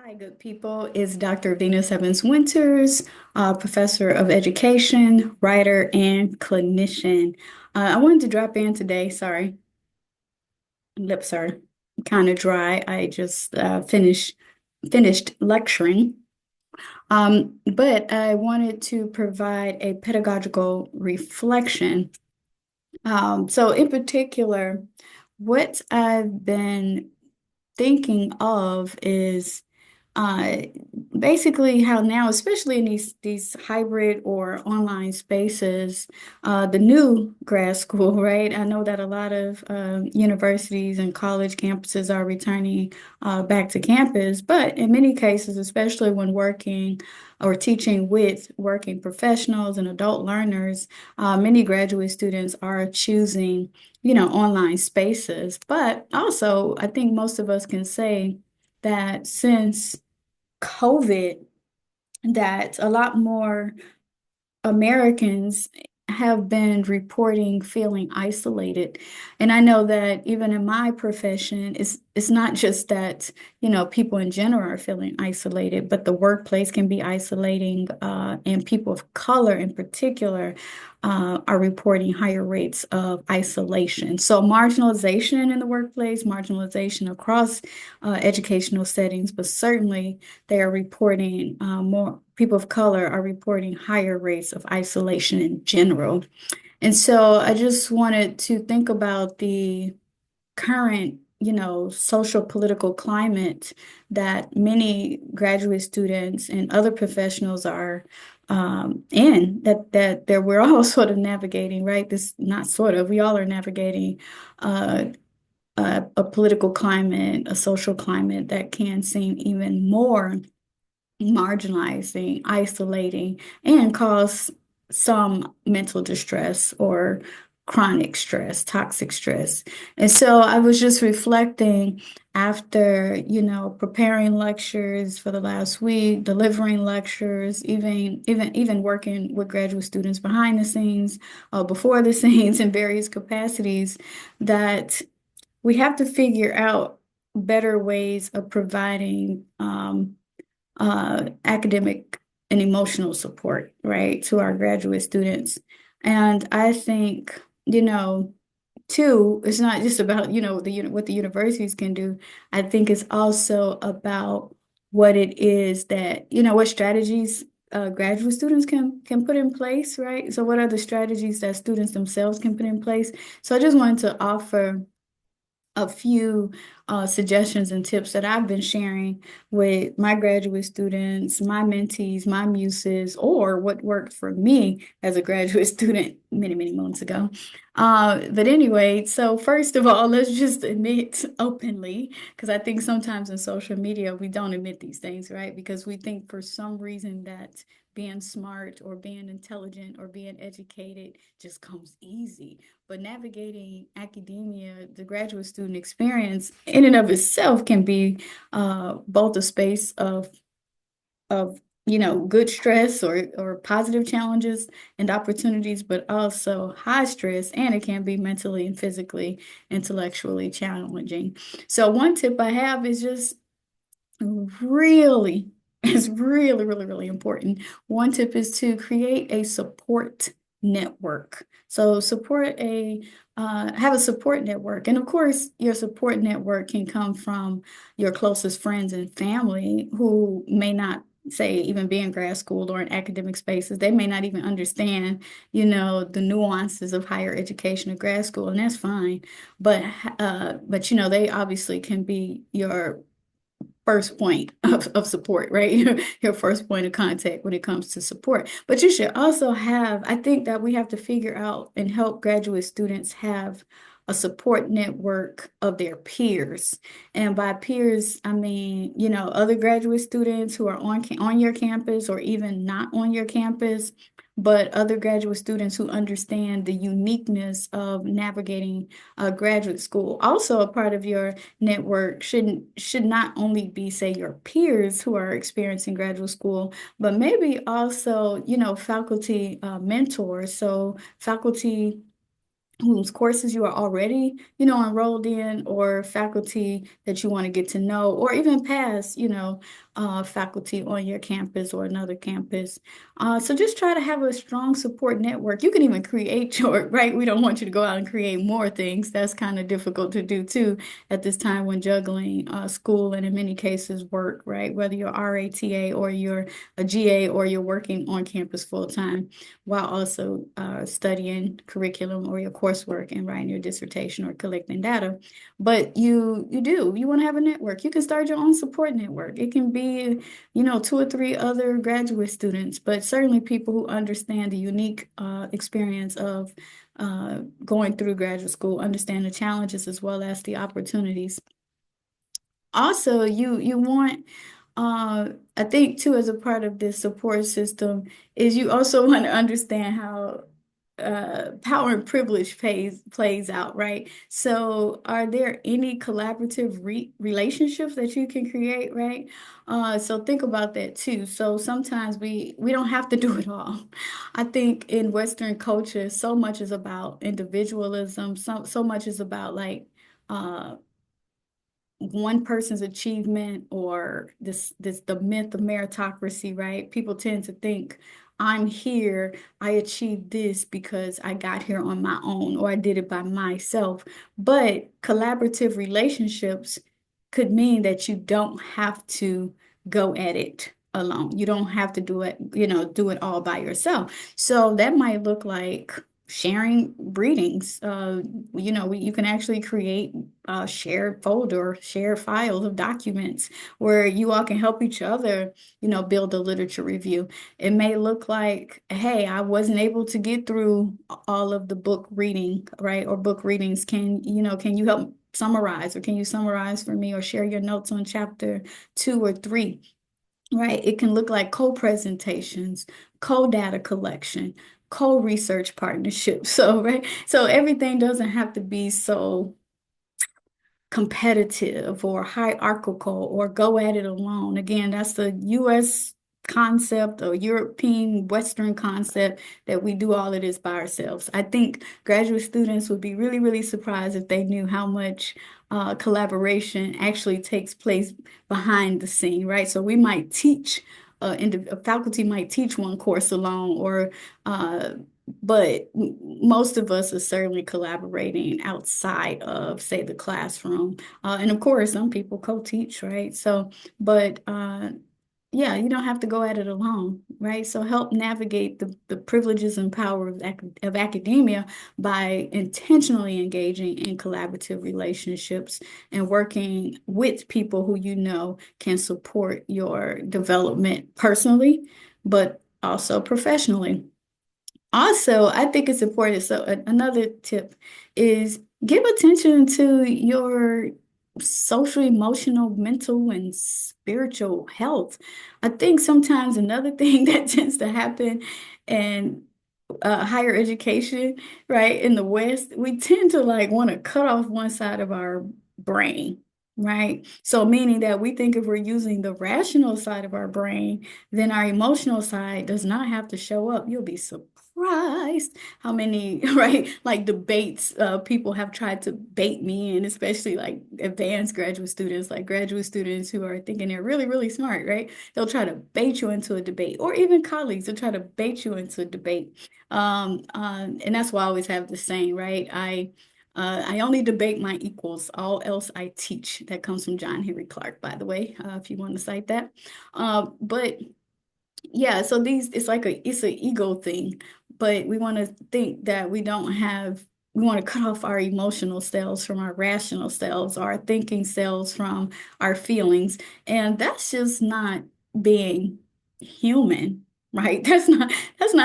Hi, good people. It's Dr. Venus Evans Winters, professor of education, writer, and clinician. I wanted to drop in today. Sorry, lips are kind of dry. I just finished lecturing, but I wanted to provide a pedagogical reflection. So, in particular, what I've been thinking of is uh, basically how now, especially in these hybrid or online spaces, the new grad school, right? I know that a lot of universities and college campuses are returning back to campus, but in many cases, especially when working or teaching with working professionals and adult learners, many graduate students are choosing, online spaces. But also, I think most of us can say that since COVID, that a lot more Americans have been reporting feeling isolated. And I know that even in my profession, it's not just that, people in general are feeling isolated, but the workplace can be isolating, and people of color in particular are reporting higher rates of isolation. So marginalization in the workplace, marginalization across educational settings, but certainly they are reporting more people of color are reporting higher rates of isolation in general. And so I just wanted to think about the current, social political climate that many graduate students and other professionals are in that we're all sort of navigating, right? This not sort of, we all are navigating uh, a political climate, a social climate that can seem even more marginalizing, isolating, and cause some mental distress or chronic stress, toxic stress. And so I was just reflecting after, preparing lectures for the last week, delivering lectures, even working with graduate students behind the scenes, before the scenes in various capacities, that we have to figure out better ways of providing academic and emotional support, right, to our graduate students. And I think, too, it's not just about, what the universities can do. I think it's also about what it is that, what strategies graduate students can put in place, right? So what are the strategies that students themselves can put in place? So I just wanted to offer a few suggestions and tips that I've been sharing with my graduate students, my mentees, my muses, or what worked for me as a graduate student many, many months ago. But anyway, so first of all, let's just admit openly, because I think sometimes in social media we don't admit these things, right? Because we think for some reason that being smart or being intelligent or being educated just comes easy. But navigating academia, the graduate student experience in and of itself can be both a space of good stress or positive challenges and opportunities, but also high stress, and it can be mentally and physically, intellectually challenging. So one tip I have is just really, it's really, really, really important. One tip is to create a support network. So have a support network. And of course, your support network can come from your closest friends and family who may not say even be in grad school or in academic spaces. They may not even understand, the nuances of higher education or grad school, and that's fine. But they obviously can be your first point of support, right? Your first point of contact when it comes to support. But you should also have, I think that we have to figure out and help graduate students have a support network of their peers. And by peers, I mean, other graduate students who are on your campus or even not on your campus, but other graduate students who understand the uniqueness of navigating graduate school. Also, a part of your network should not only be, say, your peers who are experiencing graduate school, but maybe also, faculty mentors. So faculty whose courses you are already, enrolled in, or faculty that you want to get to know, or even past, faculty on your campus or another campus. So just try to have a strong support network. You can even create your, right? We don't want you to go out and create more things. That's kind of difficult to do too at this time when juggling school and in many cases work, right? Whether you're RATA or you're a GA or you're working on campus full time while also studying curriculum or your coursework and writing your dissertation or collecting data. But you want to have a network. You can start your own support network. It can be, two or three other graduate students, but certainly people who understand the unique experience of going through graduate school, understand the challenges as well as the opportunities. Also, you want I think too, as a part of this support system, is you also want to understand how power and privilege plays out, right? So, are there any collaborative relationships that you can create, right? So think about that too. So sometimes we don't have to do it all. I think in Western culture, so much is about individualism. So much is about like uh one person's achievement or this the myth of meritocracy, right? People tend to think I'm here, I achieved this because I got here on my own or I did it by myself. But collaborative relationships could mean that you don't have to go at it alone. You don't have to do it, do it all by yourself. So that might look like sharing readings. You can actually create a shared folder, shared files of documents where you all can help each other, build a literature review. It may look like, hey, I wasn't able to get through all of the book reading, right? Or book readings. Can you help summarize, or can you summarize for me or share your notes on chapter 2 or 3? Right. It can look like co-presentations, co-data collection, co-research partnerships. So, right. So everything doesn't have to be so competitive or hierarchical or go at it alone. Again, that's the US concept or European Western concept that we do all of this by ourselves. I think graduate students would be really, really surprised if they knew how much collaboration actually takes place behind the scene, right? So we might teach, a faculty might teach one course alone, or but most of us are certainly collaborating outside of, say, the classroom. And of course, some people co-teach, right? So, but yeah, you don't have to go at it alone, right? So help navigate the privileges and power of academia by intentionally engaging in collaborative relationships and working with people who you know can support your development personally, but also professionally. Also, I think it's important. So, another tip is give attention to your social, emotional, mental, and spiritual health. I think sometimes another thing that tends to happen in higher education, right, in the West, we tend to like want to cut off one side of our brain. Right. So, meaning that we think if we're using the rational side of our brain, then our emotional side does not have to show up. You'll be surprised how many, right, like debates people have tried to bait me in, especially like advanced graduate students who are thinking they're really, really smart, right? They'll try to bait you into a debate, or even colleagues will try to bait you into a debate. And that's why I always have the saying, right? I only debate my equals. All else I teach. That comes from John Henry Clark, by the way, if you want to cite that. But yeah, so it's like it's an ego thing, but we want to think that we want to cut off our emotional selves from our rational selves, our thinking selves from our feelings. And that's just not being human, right? That's not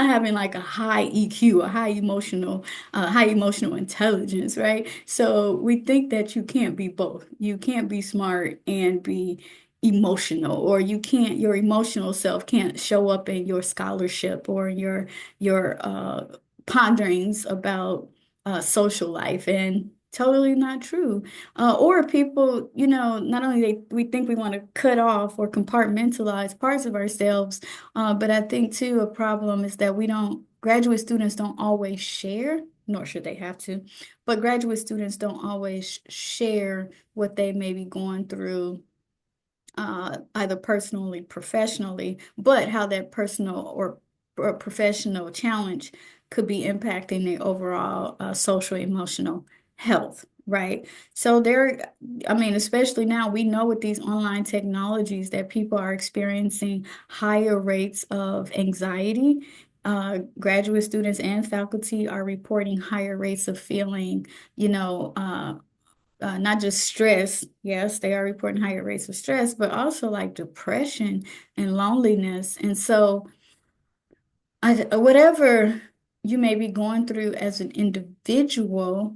having like a high EQ, a high emotional intelligence, right? So we think that you can't be both. You can't be smart and be emotional, or your emotional self can't show up in your scholarship or your ponderings about social life. And totally not true. Or people, not only we think we want to cut off or compartmentalize parts of ourselves, but I think too a problem is that graduate students don't always share, nor should they have to, but graduate students don't always share what they may be going through either personally, professionally, but how that personal or professional challenge could be impacting the overall social emotional health, right? So there, I mean, especially now, we know with these online technologies that people are experiencing higher rates of anxiety. Graduate students and faculty are reporting higher rates of feeling, you know, not just stress. Yes, they are reporting higher rates of stress, but also like depression and loneliness. And so, whatever you may be going through as an individual,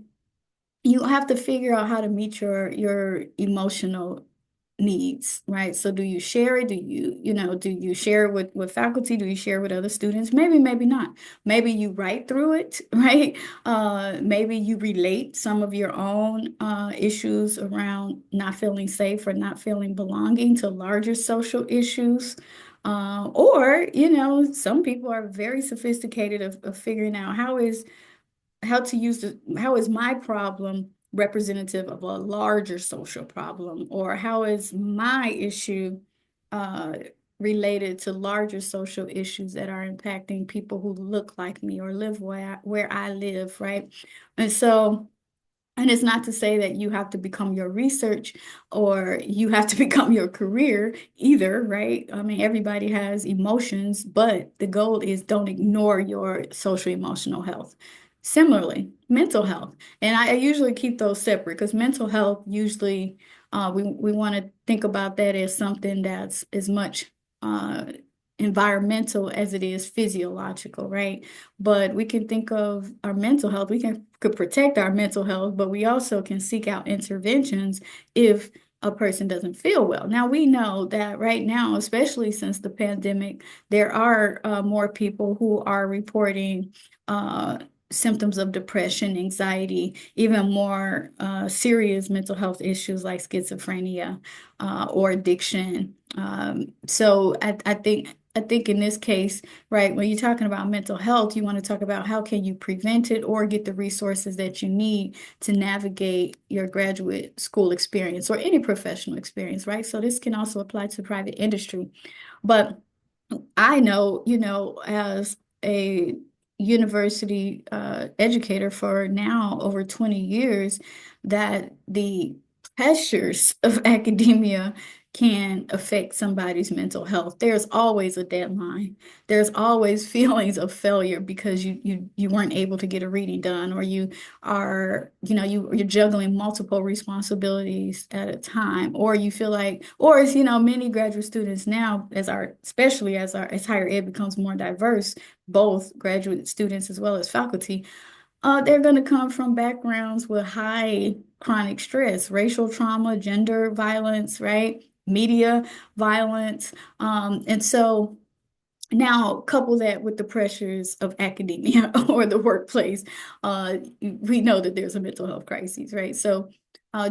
you have to figure out how to meet your emotional needs, right? So do you share it? Do you share it with faculty? Do you share it with other students? Maybe, maybe not. Maybe you write through it, right? Maybe you relate some of your own issues around not feeling safe or not feeling belonging to larger social issues. Or, some people are very sophisticated of figuring out how is my problem representative of a larger social problem, or how is my issue uh, related to larger social issues that are impacting people who look like me or live where I live, right? And so, and it's not to say that you have to become your research or you have to become your career either, right? I mean, everybody has emotions, but the goal is don't ignore your social emotional health. Similarly, mental health. And I usually keep those separate because mental health usually we want to think about that as something that's as much uh, environmental as it is physiological, right? But we can think of our mental health. We could protect our mental health, but we also can seek out interventions if a person doesn't feel well. Now, we know that right now, especially since the pandemic, there are more people who are reporting symptoms of depression, anxiety, even more serious mental health issues like schizophrenia or addiction. So I think in this case, right, when you're talking about mental health, you want to talk about how can you prevent it or get the resources that you need to navigate your graduate school experience or any professional experience, right? So this can also apply to private industry. But I know, as a university educator for now over 20 years, that the pressures of academia can affect somebody's mental health. There's always a deadline. There's always feelings of failure because you weren't able to get a reading done, or you are, you're juggling multiple responsibilities at a time, or you feel like, or as many graduate students now, especially as higher ed becomes more diverse, both graduate students as well as faculty, they're going to come from backgrounds with high chronic stress, racial trauma, gender violence, right? Media violence. And so now, couple that with the pressures of academia or the workplace, we know that there's a mental health crisis, right? So,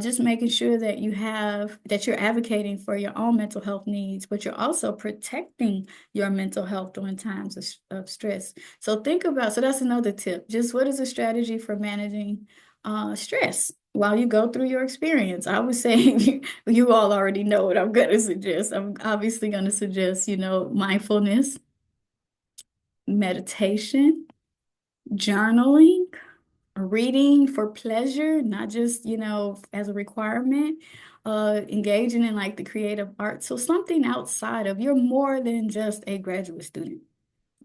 just making sure that you're advocating for your own mental health needs, but you're also protecting your mental health during times of stress. So that's another tip. Just what is a strategy for managing stress while you go through your experience? I would say you all already know what I'm going to suggest. I'm obviously going to suggest, mindfulness, meditation, journaling, reading for pleasure, not just, as a requirement, engaging in like the creative arts. So something outside of, you're more than just a graduate student.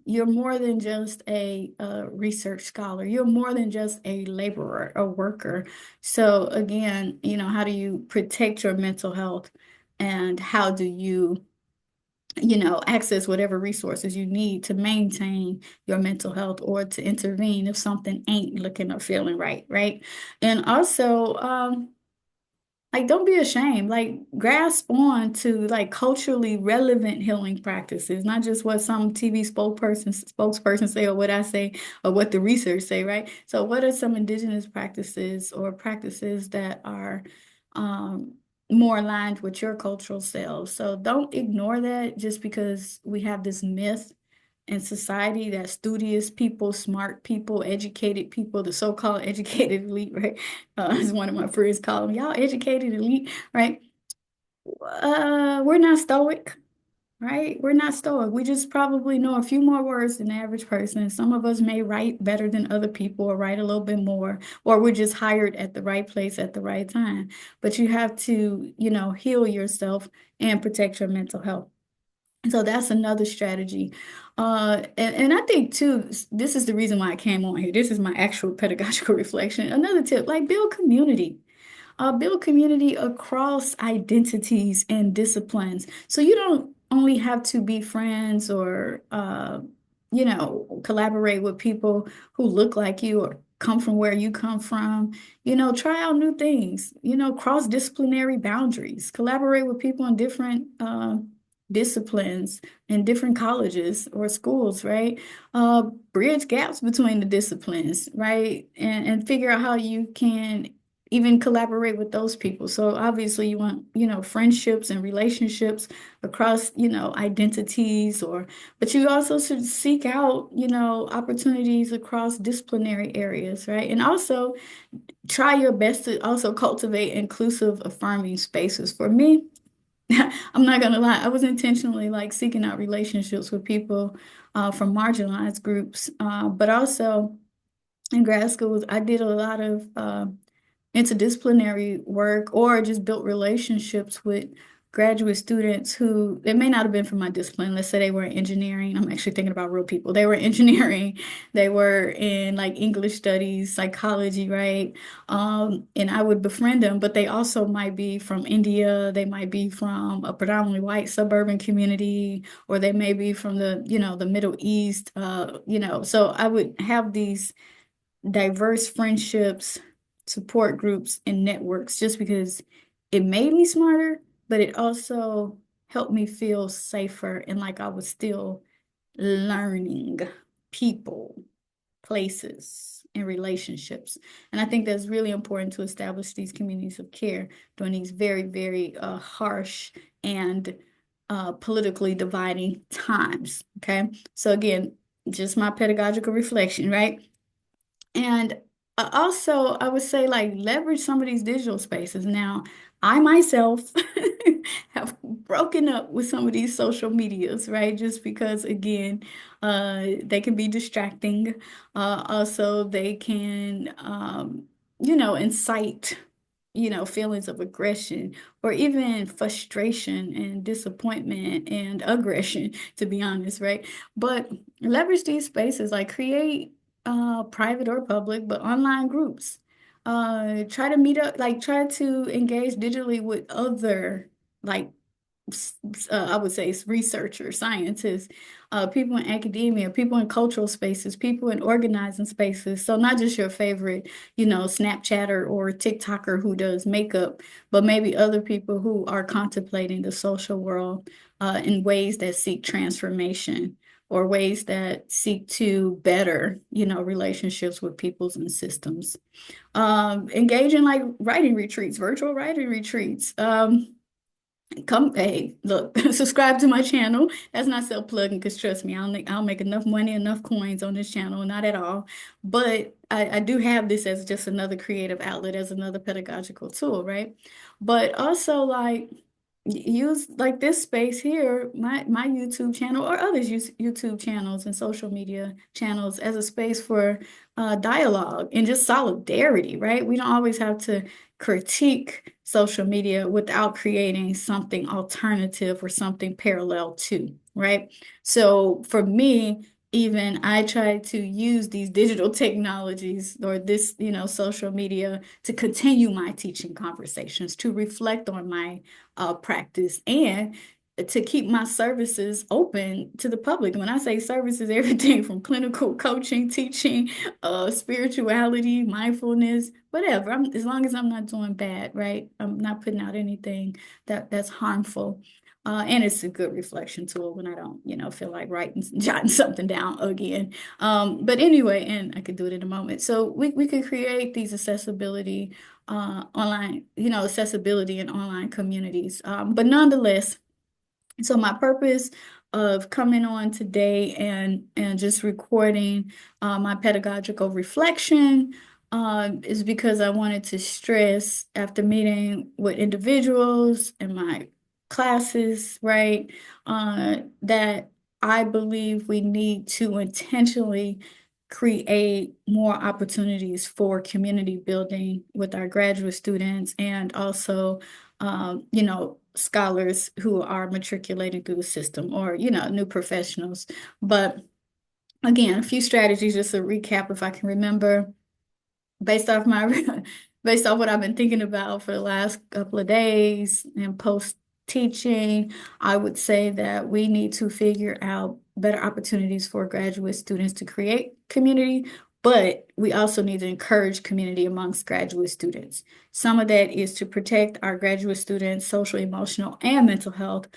You're more than just a research scholar. You're more than just a laborer, a worker. So again, how do you protect your mental health and how do you access whatever resources you need to maintain your mental health or to intervene if something ain't looking or feeling right, right? And also, like, don't be ashamed. Like, grasp on to like culturally relevant healing practices, not just what some TV spokesperson say or what I say or what the research say, right? So, what are some indigenous practices or practices that are um, more aligned with your cultural self? So, don't ignore that just because we have this myth in society that studious people, smart people, educated people, the so-called educated elite, right? As one of my friends call them, y'all educated elite, right? We're not stoic. Right? We're not stoic. We just probably know a few more words than the average person. Some of us may write better than other people or write a little bit more, or we're just hired at the right place at the right time. But you have to, heal yourself and protect your mental health. So that's another strategy. And I think too, this is the reason why I came on here. This is my actual pedagogical reflection. Another tip, like build community. Build community across identities and disciplines. So you don't only have to be friends or, collaborate with people who look like you or come from where you come from. Try out new things, cross-disciplinary boundaries, collaborate with people in different disciplines in different colleges or schools, right? Uh, Bridge gaps between the disciplines, right? And figure out how you can even collaborate with those people. So obviously you want, friendships and relationships across, identities but you also should seek out, opportunities across disciplinary areas, right? And also try your best to also cultivate inclusive, affirming spaces. For me, I'm not gonna lie, I was intentionally like seeking out relationships with people from marginalized groups, but also in grad school, I did a lot of interdisciplinary work or just built relationships with graduate students who it may not have been from my discipline. Let's say they were in engineering. I'm actually thinking about real people. They were in engineering, they were in like English studies, psychology, right? And I would befriend them, but they also might be from India, they might be from a predominantly white suburban community, or they may be from the Middle East, so I would have these diverse friendships, support groups, and networks just because it made me smarter, but it also helped me feel safer and like I was still learning people, places, and relationships. And I think that's really important to establish these communities of care during these very, very harsh and politically dividing times. Okay. So, again, just my pedagogical reflection, right? And also, I would say like leverage some of these digital spaces. Now, I myself have broken up with some of these social medias, right? Just because, again, they can be distracting. Also, they can, incite, feelings of aggression or even frustration and disappointment and aggression, to be honest, right? But leverage these spaces, like create private or public, but online groups. Try to meet up, like try to engage digitally with other, like I would say researchers, scientists, people in academia, people in cultural spaces, people in organizing spaces. So not just your favorite, Snapchatter or TikToker who does makeup, but maybe other people who are contemplating the social world in ways that seek transformation or ways that seek to better, relationships with peoples and systems. Engage in like writing retreats, virtual writing retreats. Come, hey, look, subscribe to my channel. That's not self-plugging because trust me, I'll make enough money, enough coins on this channel, not at all. But I do have this as just another creative outlet, as another pedagogical tool, right? But also like use like this space here, my YouTube channel or others use YouTube channels and social media channels as a space for dialogue and just solidarity, right? We don't always have to critique social media without creating something alternative or something parallel to, right? So for me, even I try to use these digital technologies or this, social media to continue my teaching conversations, to reflect on my practice and to keep my services open to the public. When I say services, everything from clinical coaching, teaching, spirituality, mindfulness, whatever. As long as I'm not doing bad, right? I'm not putting out anything that's harmful. And it's a good reflection tool when I don't, feel like writing, jotting something down again. But anyway, and I could do it in a moment. So we could create these online, accessibility in online communities. But nonetheless, so my purpose of coming on today and just recording my pedagogical reflection is because I wanted to stress after meeting with individuals in my classes, right? That I believe we need to intentionally create more opportunities for community building with our graduate students and also, scholars who are matriculating through the system or, new professionals. But again, a few strategies just to recap if I can remember based off my based off what I've been thinking about for the last couple of days and post teaching, I would say that we need to figure out better opportunities for graduate students to create community, but we also need to encourage community amongst graduate students. Some of that is to protect our graduate students' social, emotional, and mental health,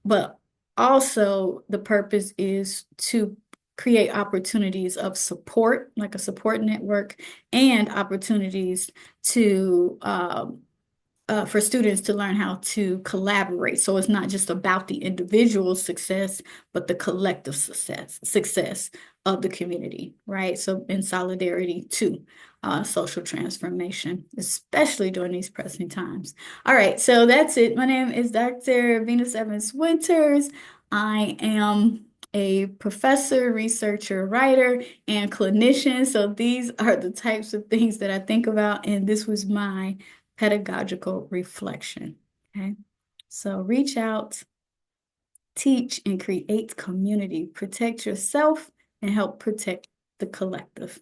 but also the purpose is to create opportunities of support, like a support network, and opportunities to for students to learn how to collaborate. So it's not just about the individual success, but the collective success of the community, right? So in solidarity to social transformation, especially during these pressing times. All right, so that's it. My name is Dr. Venus Evans Winters. I am a professor, researcher, writer, and clinician. So these are the types of things that I think about, and this was my pedagogical reflection. Okay. So reach out, teach, and create community. Protect yourself and help protect the collective.